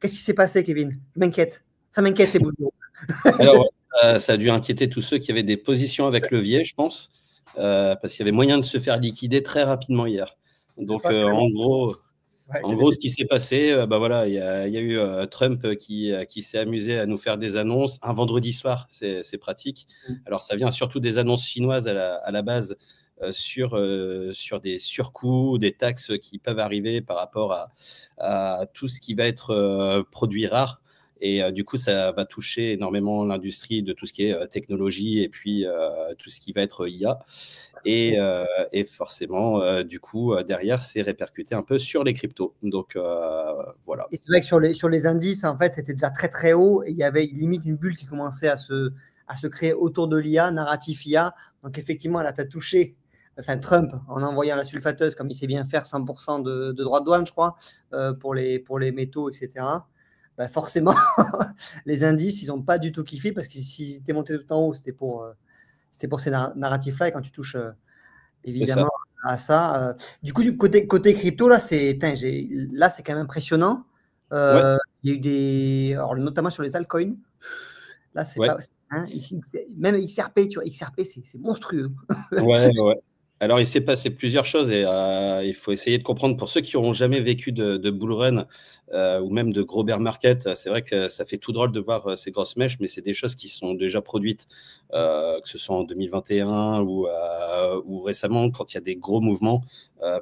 Qu'est-ce qui s'est passé, Kevin? Je m'inquiète. Ça m'inquiète, ces boules. Alors, ça a dû inquiéter tous ceux qui avaient des positions avec levier, je pense, parce qu'il y avait moyen de se faire liquider très rapidement hier. Donc, en gros, ce qui s'est passé, bah voilà, il y a eu Trump qui s'est amusé à nous faire des annonces un vendredi soir, c'est pratique. Alors, ça vient surtout des annonces chinoises à la base sur des surcoûts, des taxes qui peuvent arriver par rapport à tout ce qui va être produit rare. Et du coup, ça va toucher énormément l'industrie de tout ce qui est technologie et puis tout ce qui va être IA. Et forcément, du coup, derrière, c'est répercuté un peu sur les cryptos. Donc, voilà. Et c'est vrai que sur les indices, en fait, c'était déjà très, très haut. Et il y avait limite une bulle qui commençait à se créer autour de l'IA, narratif IA. Donc, effectivement, là, tu as touché Trump, en envoyant la sulfateuse, comme il sait bien faire, 100% de droits de douane, je crois, pour les métaux, etc. Ben forcément, les indices, ils n'ont pas du tout kiffé parce que s'ils étaient montés tout en haut, c'était pour ces narratifs-là. Et quand tu touches évidemment à ça. Du coup, du côté crypto, là, c'est quand même impressionnant. Ouais. Il y a eu alors, notamment sur les altcoins. Là, c'est pas. Hein, même XRP, tu vois, XRP, c'est monstrueux. Ouais. Alors, il s'est passé plusieurs choses et il faut essayer de comprendre pour ceux qui n'auront jamais vécu de bull run ou même de gros bear market. C'est vrai que ça fait tout drôle de voir ces grosses mèches, mais c'est des choses qui sont déjà produites, que ce soit en 2021 ou récemment quand il y a des gros mouvements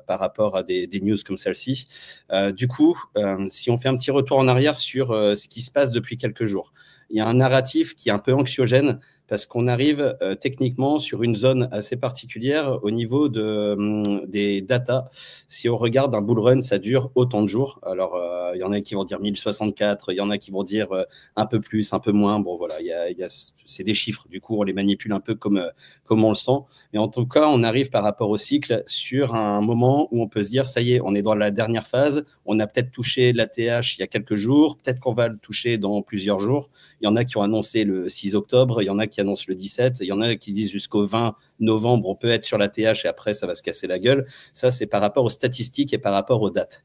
par rapport à des news comme celle-ci. Du coup, si on fait un petit retour en arrière sur ce qui se passe depuis quelques jours, il y a un narratif qui est un peu anxiogène parce qu'on arrive techniquement sur une zone assez particulière au niveau des data. Si on regarde un bull run, ça dure autant de jours. Alors, il y en a qui vont dire 1064, il y en a qui vont dire un peu plus, un peu moins. Bon, voilà, c'est des chiffres. Du coup, on les manipule un peu comme on le sent. Mais en tout cas, on arrive par rapport au cycle sur un moment où on peut se dire, ça y est, on est dans la dernière phase. On a peut-être touché l'ATH il y a quelques jours. Peut-être qu'on va le toucher dans plusieurs jours. Il y en a qui ont annoncé le 6 octobre. Il y en a qui annoncent le 17. Il y en a qui disent jusqu'au 20 novembre, on peut être sur l'ATH et après, ça va se casser la gueule. Ça, c'est par rapport aux statistiques et par rapport aux dates.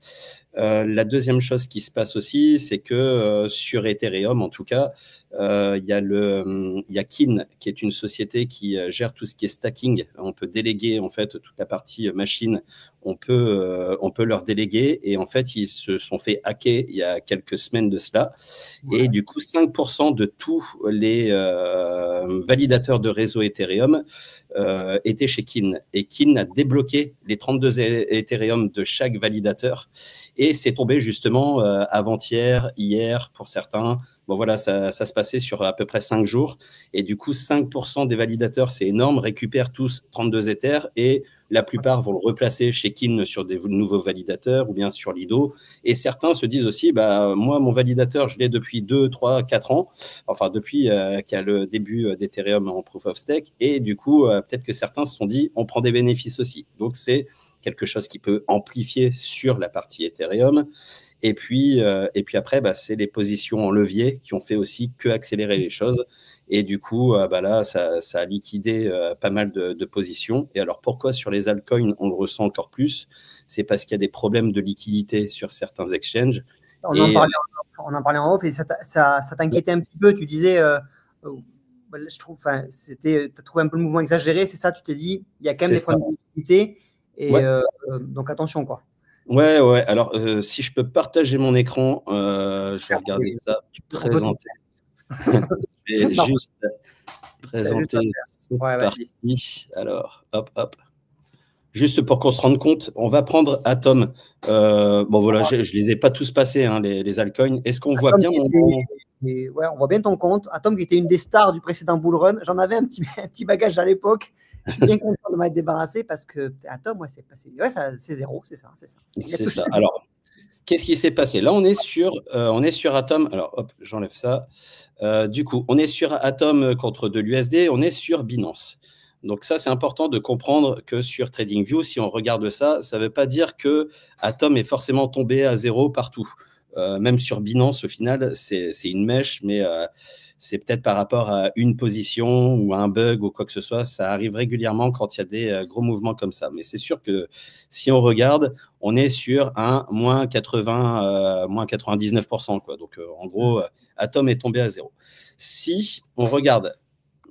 La deuxième chose qui se passe aussi, c'est que sur Ethereum, en tout cas, il y a Kin, qui est une société qui gère tout ce qui est stacking. On peut déléguer en fait toute la partie machine. On peut leur déléguer et en fait, ils se sont fait hacker il y a quelques semaines de cela. Ouais. Et du coup, 5% de tous les validateurs de réseau Ethereum étaient chez Kin. Et Kin a débloqué les 32 Ethereum de chaque validateur. Et c'est tombé justement avant-hier, hier pour certains. Bon voilà, ça se passait sur à peu près 5 jours. Et du coup, 5% des validateurs, c'est énorme, récupèrent tous 32 Ethers et la plupart vont le replacer chez Kin sur des nouveaux validateurs ou bien sur Lido. Et certains se disent aussi, bah, moi, mon validateur, je l'ai depuis 2, 3, 4 ans, enfin depuis qu'il y a le début d'Ethereum en Proof of Stake. Et du coup, peut-être que certains se sont dit, on prend des bénéfices aussi. Donc, c'est quelque chose qui peut amplifier sur la partie Ethereum. Et puis après, bah, c'est les positions en levier qui ont fait aussi que accélérer les choses. Et du coup, bah là, ça a liquidé pas mal de positions. Et alors, pourquoi sur les altcoins, on le ressent encore plus? C'est parce qu'il y a des problèmes de liquidité sur certains exchanges. On en parlait en off et ça t'inquiétait un petit peu. Tu disais, je trouve, tu as trouvé un peu le mouvement exagéré, c'est ça? Tu t'es dit, il y a quand même des problèmes de liquidité. Et donc, attention, quoi. Ouais. Alors, si je peux partager mon écran, je vais regarder ça. Présenter. Je vais juste présenter cette partie. Alors, hop. Juste pour qu'on se rende compte, on va prendre Atom. Bon, voilà, je ne les ai pas tous passés, hein, les altcoins. Est-ce qu'on voit bien mon... Ouais, on voit bien ton compte. Atom qui était une des stars du précédent bull run. J'en avais un petit bagage à l'époque. Je suis bien content de m'être débarrassé parce que Atom, ouais, c'est passé. Ouais, c'est zéro, c'est ça. C'est ça. Alors, qu'est-ce qui s'est passé? Là, on est sur Atom. Alors, hop, j'enlève ça. Du coup, on est sur Atom contre de l'USD. On est sur Binance. Donc ça, c'est important de comprendre que sur TradingView, si on regarde ça, ça ne veut pas dire que Atom est forcément tombé à zéro partout. Même sur Binance, au final, c'est une mèche, mais c'est peut-être par rapport à une position ou à un bug ou quoi que ce soit. Ça arrive régulièrement quand il y a des gros mouvements comme ça. Mais c'est sûr que si on regarde, on est sur un moins 80, moins 99%, quoi. Donc, en gros, Atom est tombé à zéro. Si on regarde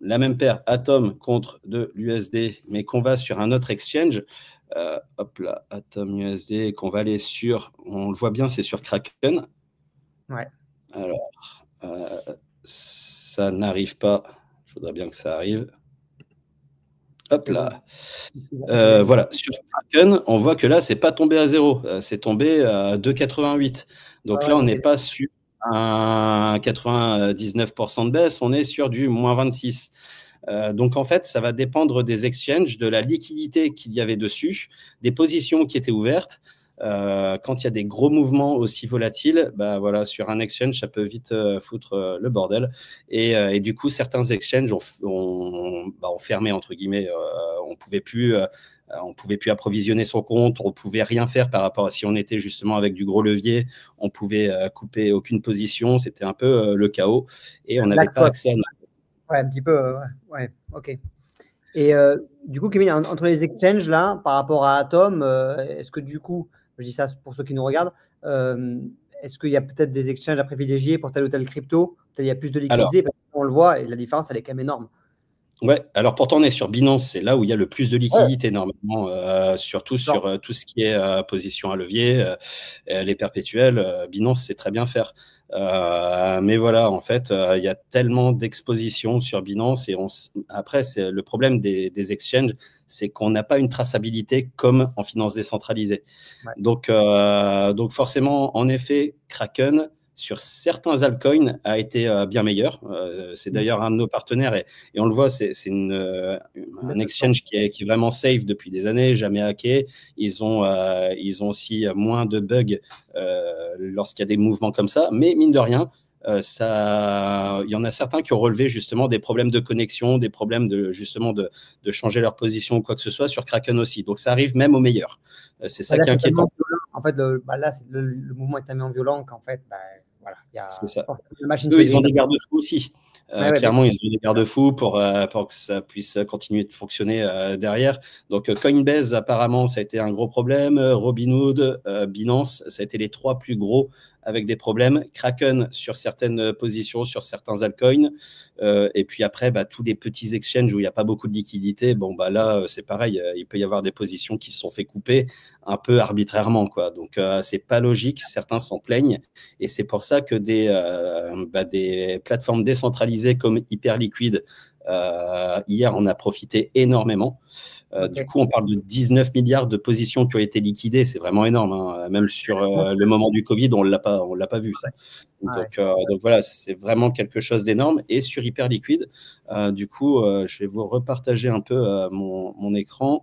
la même paire Atom contre de l'USD, mais qu'on va sur un autre exchange, hop là, Atom USD, qu'on va aller sur, on le voit bien, c'est sur Kraken. Ouais. Alors, ça n'arrive pas. Je voudrais bien que ça arrive. Hop là. Voilà, sur Kraken, on voit que là, c'est pas tombé à zéro, c'est tombé à 2,88. Donc là, on n'est pas sur un 99% de baisse, on est sur du moins 26. Donc en fait, ça va dépendre des exchanges, de la liquidité qu'il y avait dessus, des positions qui étaient ouvertes. Quand il y a des gros mouvements aussi volatiles, bah voilà, sur un exchange, ça peut vite foutre le bordel. Et du coup, certains exchanges ont fermé, entre guillemets. On pouvait plus approvisionner son compte, on pouvait rien faire par rapport à si on était justement avec du gros levier, on pouvait couper aucune position, c'était un peu le chaos et on n'avait pas accès à. Ouais, un petit peu, ouais, ok. Et du coup, Kevin, entre les exchanges là, par rapport à Atom, est-ce que du coup, je dis ça pour ceux qui nous regardent, est-ce qu'il y a peut-être des exchanges à privilégier pour tel ou tel crypto? Peut-être il y a plus de liquidité, parce qu'on le voit, et la différence, elle est quand même énorme. Ouais, alors pourtant on est sur Binance, c'est là où il y a le plus de liquidité normalement, surtout sur tout ce qui est position à levier, les perpétuels, Binance sait très bien faire. Mais voilà, en fait, il y a tellement d'expositions sur Binance et après, c'est le problème des exchanges, c'est qu'on n'a pas une traçabilité comme en finance décentralisée. Ouais. Donc forcément, en effet, Kraken, sur certains altcoins, a été bien meilleur. C'est d'ailleurs un de nos partenaires et on le voit, c'est un exchange qui est vraiment safe depuis des années, jamais hacké. Ils ont aussi moins de bugs lorsqu'il y a des mouvements comme ça, mais mine de rien, il y en a certains qui ont relevé justement des problèmes de connexion, des problèmes de changer leur position ou quoi que ce soit sur Kraken aussi. Donc ça arrive même aux meilleurs. C'est ça qui est inquiétant. En fait, là, le mouvement est tellement violent qu'en fait, voilà, il y a la machine. Eux, ils ont des garde-fous aussi. Clairement, ils ont des garde-fous pour que ça puisse continuer de fonctionner derrière. Donc, Coinbase, apparemment, ça a été un gros problème. Robinhood, Binance, ça a été les trois plus gros avec des problèmes. Kraken sur certaines positions, sur certains altcoins. Et puis après, tous les petits exchanges où il n'y a pas beaucoup de liquidité, là, c'est pareil. Il peut y avoir des positions qui se sont fait couper un peu arbitrairement, quoi. Donc, c'est pas logique. Certains s'en plaignent. Et c'est pour ça que des plateformes décentralisées comme Hyperliquid, hier, on a profité énormément. Du coup, on parle de 19 milliards de positions qui ont été liquidées. C'est vraiment énorme, hein. Même sur le moment du Covid, on l'a pas vu, ça. Donc voilà, c'est vraiment quelque chose d'énorme. Et sur Hyperliquid, du coup, je vais vous repartager un peu mon écran.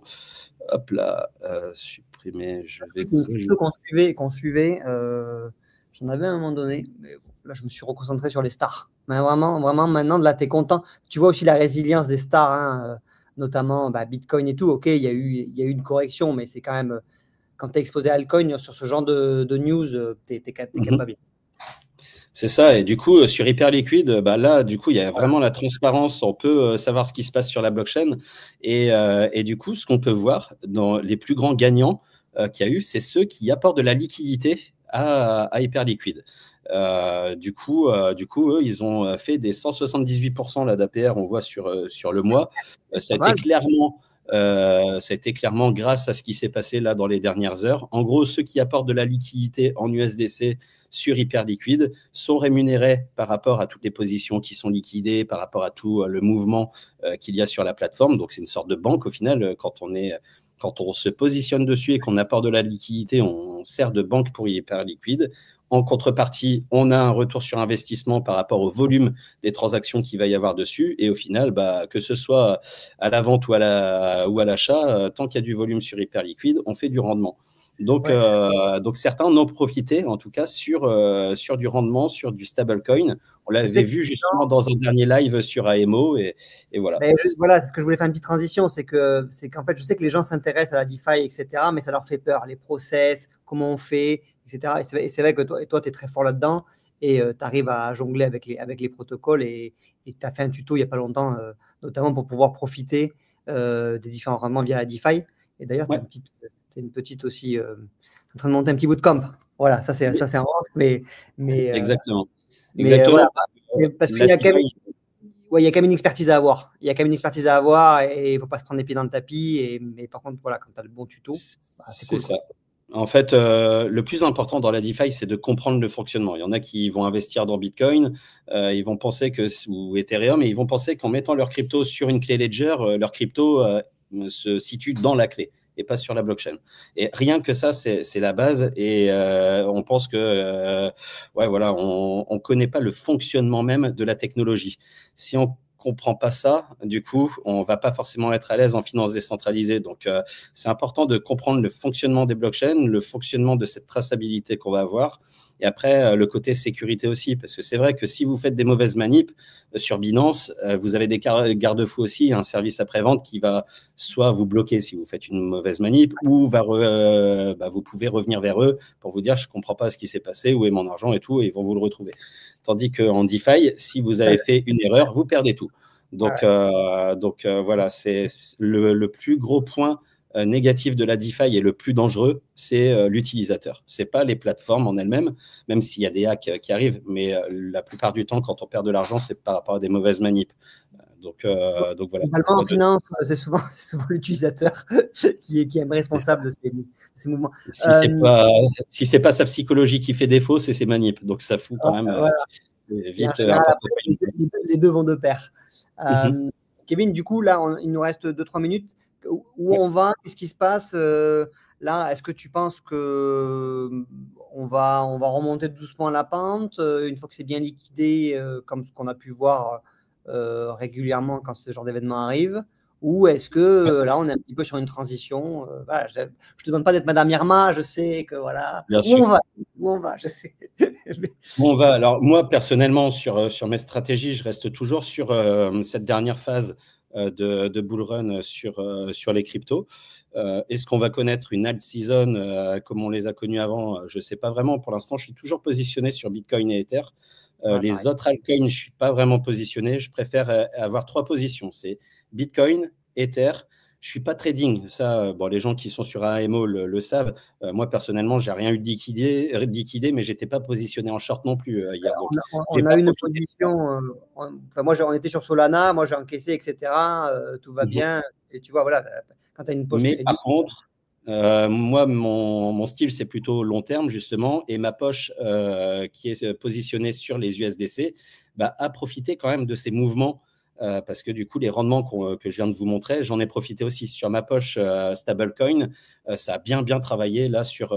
Hop là, supprimer. Je vais vous ajouter. Qu'on suivait, j'en avais à un moment donné, mais là, je me suis reconcentré sur les stars. Mais vraiment, maintenant, là, tu es content. Tu vois aussi la résilience des stars, hein, notamment Bitcoin et tout. OK, il y a eu une correction, mais c'est quand même, quand tu es exposé à Altcoin sur ce genre de news, tu es capable. C'est ça, et du coup, sur Hyperliquid, là, du coup, il y a vraiment la transparence, on peut savoir ce qui se passe sur la blockchain, et du coup, ce qu'on peut voir dans les plus grands gagnants qu'il y a eu, c'est ceux qui apportent de la liquidité à Hyperliquid. Du coup, eux, ils ont fait des 178% là, d'APR, on voit sur le mois. Ça a été clairement grâce à ce qui s'est passé là dans les dernières heures. En gros, ceux qui apportent de la liquidité en USDC sur Hyperliquid sont rémunérés par rapport à toutes les positions qui sont liquidées, par rapport à tout le mouvement qu'il y a sur la plateforme. Donc, c'est une sorte de banque au final. Quand on se positionne dessus et qu'on apporte de la liquidité, on sert de banque pour Hyperliquid. En contrepartie, on a un retour sur investissement par rapport au volume des transactions qu'il va y avoir dessus. Et au final, que ce soit à la vente ou à l'achat, tant qu'il y a du volume sur Hyperliquid, on fait du rendement. Donc certains en ont profité, en tout cas, sur du rendement, sur du stablecoin. On l'avait vu justement dans un dernier live sur AMO, et voilà. Voilà, ce que je voulais faire une petite transition, c'est qu'en fait, je sais que les gens s'intéressent à la DeFi, etc., mais ça leur fait peur, les process, comment on fait, etc. Et c'est vrai que toi, tu es très fort là-dedans. et tu arrives à jongler avec les protocoles et tu as fait un tuto il n'y a pas longtemps, notamment pour pouvoir profiter des différents rendements via la DeFi. Et d'ailleurs, tu as une petite aussi, en train de monter un petit bootcamp. Voilà, ça c'est en off, mais Exactement. voilà, Parce que parce qu'il y a quand même, il y a quand même une expertise à avoir. Il y a quand même une expertise à avoir et il ne faut pas se prendre les pieds dans le tapis. Mais par contre, voilà, quand tu as le bon tuto, c'est cool. Ça. En fait, le plus important dans la DeFi, c'est de comprendre le fonctionnement. Il y en a qui vont investir dans Bitcoin, ils vont penser ou Ethereum, et ils vont penser qu'en mettant leur crypto sur une clé Ledger, leur crypto se situe dans la clé et pas sur la blockchain. Et rien que ça, c'est la base. Et on pense que, voilà, on connaît pas le fonctionnement même de la technologie. Si on comprend pas ça, du coup, on va pas forcément être à l'aise en finance décentralisée. Donc, c'est important de comprendre le fonctionnement des blockchains, le fonctionnement de cette traçabilité qu'on va avoir. Et après, le côté sécurité aussi, parce que c'est vrai que si vous faites des mauvaises manips sur Binance, vous avez des garde-fous aussi, un service après-vente qui va soit vous bloquer si vous faites une mauvaise manip, ou vous pouvez revenir vers eux pour vous dire je ne comprends pas ce qui s'est passé, où est mon argent et tout, et ils vont vous le retrouver. Tandis qu'en DeFi, si vous avez fait une erreur, vous perdez tout. Donc, voilà, c'est le plus gros point négatif de la DeFi et le plus dangereux, c'est l'utilisateur. Ce n'est pas les plateformes en elles-mêmes, même s'il y a des hacks qui arrivent, mais la plupart du temps, quand on perd de l'argent, c'est par rapport à des mauvaises manips. Donc voilà. Normalement, en finance, c'est souvent l'utilisateur qui est responsable de ces mouvements. Si c'est pas sa psychologie qui fait défaut, c'est ses manips. Donc ça fout quand même vite un portefeuille. Les deux vont de pair. Kevin, du coup, là, il nous reste 2-3 minutes. Où on va? Qu'est-ce qui se passe là? Est-ce que tu penses que on va remonter doucement la pente une fois que c'est bien liquidé, comme ce qu'on a pu voir régulièrement quand ce genre d'événement arrive? Ou est-ce que là, on est un petit peu sur une transition? Voilà, je ne te demande pas d'être Madame Irma, je sais que voilà. Où on va, je sais. Où on va. Alors, moi, personnellement, sur mes stratégies, je reste toujours sur cette dernière phase de bull run sur les cryptos. Est-ce qu'on va connaître une alt season comme on les a connues avant? Je ne sais pas vraiment. Pour l'instant, je suis toujours positionné sur Bitcoin et Ether. Les autres altcoins, je ne suis pas vraiment positionné. Je préfère avoir 3 positions. C'est Bitcoin, Ether. Je ne suis pas trading. Ça, les gens qui sont sur AMO le savent. Moi, personnellement, je n'ai rien eu de liquidé, mais je n'étais pas positionné en short non plus hier. Donc, on a une position. Moi, on était sur Solana. Moi, j'ai encaissé, etc. Tout va bien. Et tu vois, voilà, quand tu as une poche mais trading. Par contre, moi, mon style, c'est plutôt long terme, justement. Et ma poche qui est positionnée sur les USDC a profité quand même de ces mouvements. Parce que du coup, les rendements que je viens de vous montrer, j'en ai profité aussi sur ma poche stablecoin. Ça a bien travaillé là sur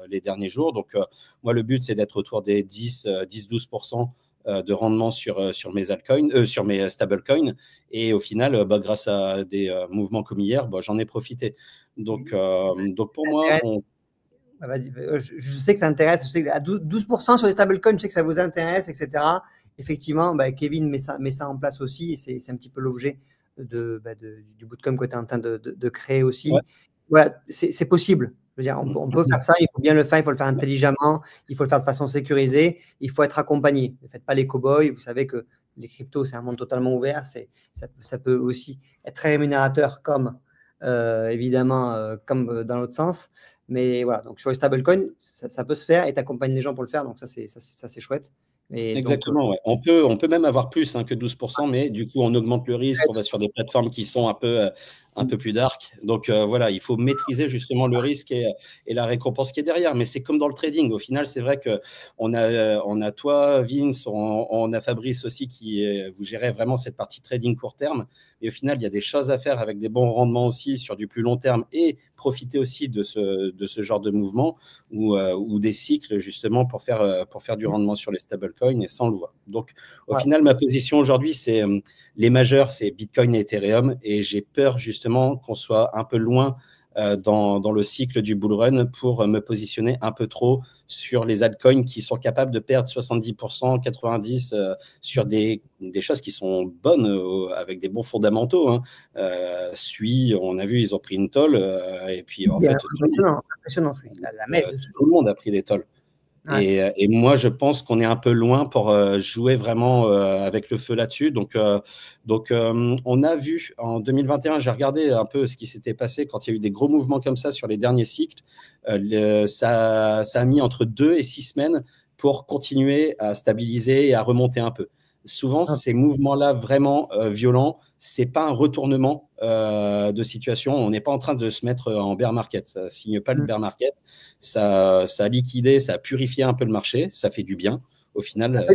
les derniers jours. Donc, moi, le but, c'est d'être autour des 10-12% de rendement sur mes altcoins, sur mes stablecoins. Et au final, grâce à des mouvements comme hier, j'en ai profité. Donc pour moi, je sais que ça intéresse. Je sais que à 12% sur les stablecoins, je sais que ça vous intéresse, etc. Effectivement, Kevin met ça en place aussi. Et c'est un petit peu l'objet du bootcamp que tu es en train de créer aussi. Ouais. Voilà, c'est possible. Je veux dire, on peut faire ça, il faut bien le faire, il faut le faire intelligemment, il faut le faire de façon sécurisée, il faut être accompagné. Ne faites pas les cow-boys. Vous savez que les cryptos, c'est un monde totalement ouvert. Ça peut aussi être très rémunérateur comme évidemment comme dans l'autre sens. Mais voilà, donc sur les stablecoins, ça peut se faire et tu accompagnes les gens pour le faire. Donc ça, c'est chouette. Et exactement, donc, ouais. On peut même avoir plus que 12%, mais du coup, on augmente le risque. On va sur des plateformes qui sont un peu plus dark. Donc voilà, il faut maîtriser justement le risque et la récompense qui est derrière. Mais c'est comme dans le trading. Au final, c'est vrai qu'on a toi, Vince, on a Fabrice aussi vous gérez vraiment cette partie trading court terme. Et au final, il y a des choses à faire avec des bons rendements aussi sur du plus long terme et profiter aussi de ce genre de mouvement ou des cycles justement pour faire du rendement sur les stablecoins, et ça on le voit. Donc au final, ma position aujourd'hui, c'est les majeurs, c'est Bitcoin et Ethereum, et j'ai peur justement qu'on soit un peu loin dans le cycle du bull run pour me positionner un peu trop sur les altcoins qui sont capables de perdre 70%, 90% sur des choses qui sont bonnes avec des bons fondamentaux. Sui, on a vu, ils ont pris une tôle et puis en fait impressionnant, Sui. La mèche de Sui. tout le monde a pris des tôles. Et moi, je pense qu'on est un peu loin pour jouer vraiment avec le feu là-dessus. Donc, on a vu en 2021, j'ai regardé un peu ce qui s'était passé quand il y a eu des gros mouvements comme ça sur les derniers cycles. Ça a mis entre 2 et 6 semaines pour continuer à stabiliser et à remonter un peu. Souvent, ces mouvements-là vraiment violents, c'est pas un retournement de situation. On n'est pas en train de se mettre en bear market. Ça signe pas le bear market. Ça a liquidé, ça a purifié un peu le marché. Ça fait du bien au final.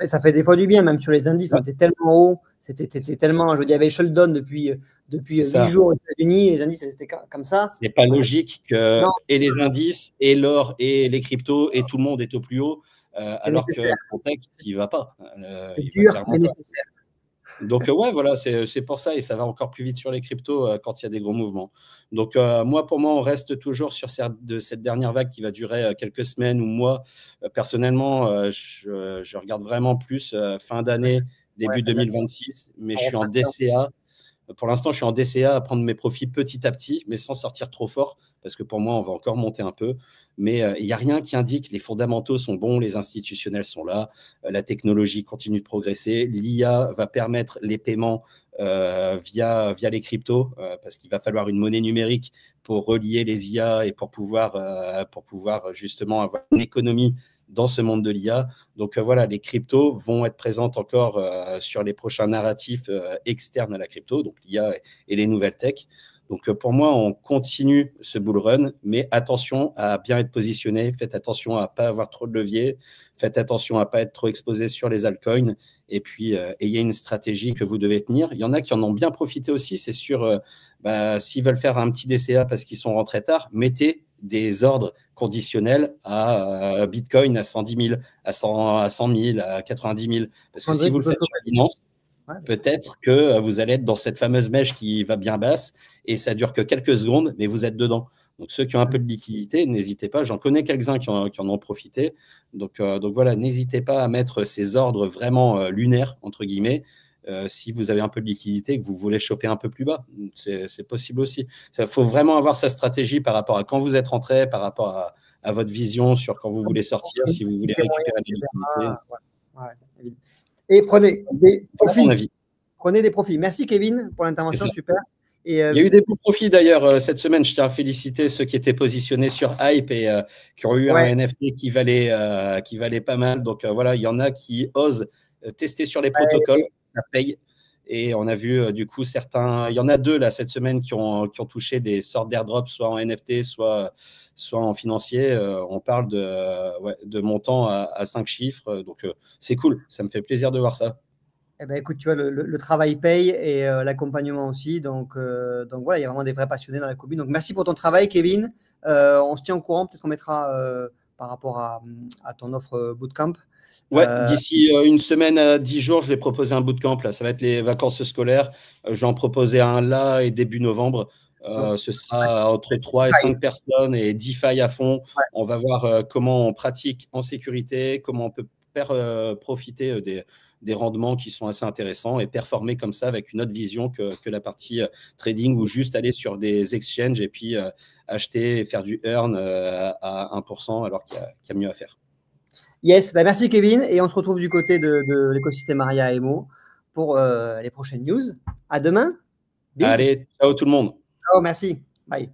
Ça fait des fois du bien, même sur les indices. On était tellement haut. C'était tellement. Je veux dire, il y avait Sheldon depuis 8 jours aux États-Unis. Les indices, c'était comme ça. C'est pas logique que et les indices, et l'or, et les cryptos, et tout le monde est au plus haut. Alors que le contexte, il ne va pas. C'est dur, mais nécessaire. Donc, ouais, voilà, c'est pour ça, et ça va encore plus vite sur les cryptos quand il y a des gros mouvements. Donc, pour moi, on reste toujours sur cette dernière vague qui va durer quelques semaines ou mois. Personnellement, je regarde vraiment plus fin d'année, début 2026, mais je suis en DCA. Pour l'instant, je suis en DCA à prendre mes profits petit à petit, mais sans sortir trop fort, parce que pour moi, on va encore monter un peu. Mais il n'y a rien qui indique les fondamentaux sont bons, les institutionnels sont là, la technologie continue de progresser, l'IA va permettre les paiements via les cryptos, parce qu'il va falloir une monnaie numérique pour relier les IA et pour pouvoir justement avoir une économie dans ce monde de l'IA. Donc voilà, les cryptos vont être présentes encore sur les prochains narratifs externes à la crypto, donc l'IA et les nouvelles tech. Donc pour moi, on continue ce bull run, mais attention à bien être positionné, faites attention à ne pas avoir trop de levier, faites attention à ne pas être trop exposé sur les altcoins, et puis ayez une stratégie que vous devez tenir. Il y en a qui en ont bien profité aussi, c'est sûr, s'ils veulent faire un petit DCA parce qu'ils sont rentrés tard, mettez des ordres conditionnels à Bitcoin à 110 000, à 100 000, à 90 000. Parce que si vous le faites sur Binance, peut-être que vous allez être dans cette fameuse mèche qui va bien basse et ça dure que quelques secondes, mais vous êtes dedans. Donc, ceux qui ont un peu de liquidité, n'hésitez pas. J'en connais quelques-uns qui en ont profité. Donc voilà, n'hésitez pas à mettre ces ordres vraiment lunaires, entre guillemets, si vous avez un peu de liquidité et que vous voulez choper un peu plus bas. C'est possible aussi. Il faut vraiment avoir sa stratégie par rapport à quand vous êtes rentré, par rapport à votre vision sur quand vous voulez sortir, si vous voulez récupérer des liquidités. Et prenez des profits. Prenez des profits. Merci Kevin pour l'intervention, super. Il y a eu des beaux profits d'ailleurs cette semaine. Je tiens à féliciter ceux qui étaient positionnés sur Hype et qui ont eu un NFT qui valait pas mal. Donc voilà, il y en a qui osent tester sur les protocoles, ça paye. Et on a vu du coup certains, il y en a 2 là cette semaine qui ont touché des sortes d'airdrops, soit en NFT, soit en financier. On parle de montants à 5 chiffres. Donc c'est cool, ça me fait plaisir de voir ça. Eh ben, écoute, tu vois, le travail paye et l'accompagnement aussi. Donc voilà, il y a vraiment des vrais passionnés dans la commune. Donc merci pour ton travail, Kevin. On se tient au courant. Peut-être qu'on mettra par rapport à ton offre bootcamp. Ouais, d'ici une semaine à 10 jours, je vais proposer un bootcamp. Là, ça va être les vacances scolaires. Je vais en proposer un là et début novembre. Ce sera entre 3 et 5 personnes et DeFi à fond. Ouais. On va voir comment on pratique en sécurité, comment on peut faire profiter des rendements qui sont assez intéressants et performer comme ça avec une autre vision que la partie trading ou juste aller sur des exchanges et puis acheter et faire du earn à 1% alors qu'il y a mieux à faire. Yes, bah merci Kevin et on se retrouve du côté de l'écosystème Aria Emo pour les prochaines news. À demain. Allez, ciao tout le monde. Ciao, merci. Bye.